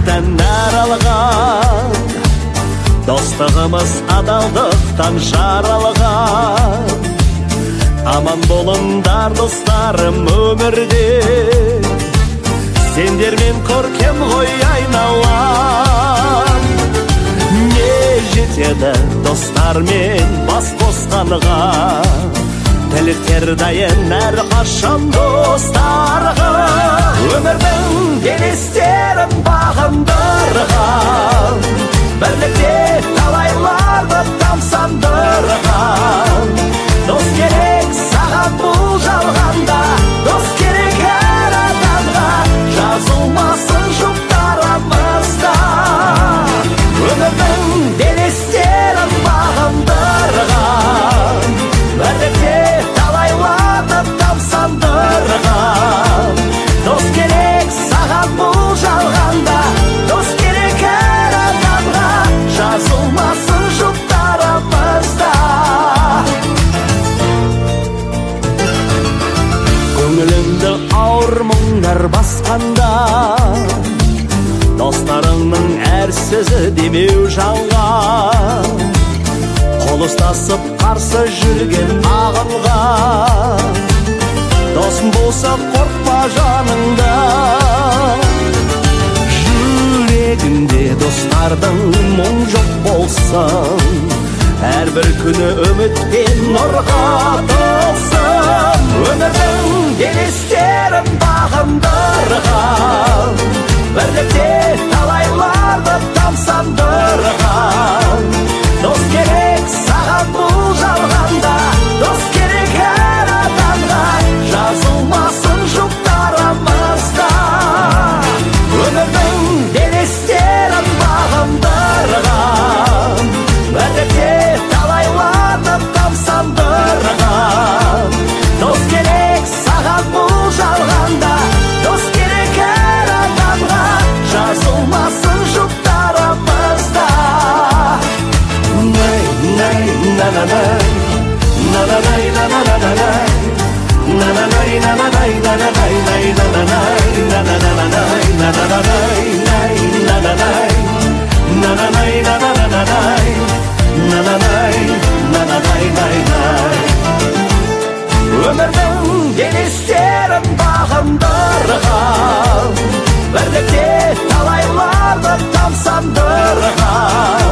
бірліктен нәр алған, достығымыз адалдықтан жаралған. Аман болыңдар достарым өмірде, сендермен көркем ғой айналам. Не жетеді достармен бас қосқанға, тілектер дайын әрқашан достарға. Өмірдің белестерін бағындырған, бірлікте талайларды тамсандырған. Дос керек саған бұл жалғанда, дос керек әр адамға, жазылмасын жұптарымызда. Өмірдің белестерін бағындырған, бірлікте талайларды тамсандырған. Дос керек саған бұл жалғанда, дос керек әр адамға, жазылмасын жұптарымызда. Көңіліңді ауыр мұңдар басқанда, достарыңның әр сөзі демеу жанға. Қол ұстасып қарсы жүрген ағынға, досың болса қорқпа жаныңда. Жүрегінде достардың мұң жоқ болсын, әрбір күні үміт пен нұрға толсын. Өмірдің белестерін бағындырған, бірлікте талайларды тамсандырған. Дос керек саған бұл жалғанда, дос керек әр адамға, жазылмасын жұптарымызда. Өмірдің белестерін бағындырған, бірлікте талайларды тамсандырған. Дос керек саған бұл жалғанда, дос керек әр адамға, жазылмасын жұптарымызда. Өмірдің белестерін бағындырған, бірлікте талайларды тамсандырған.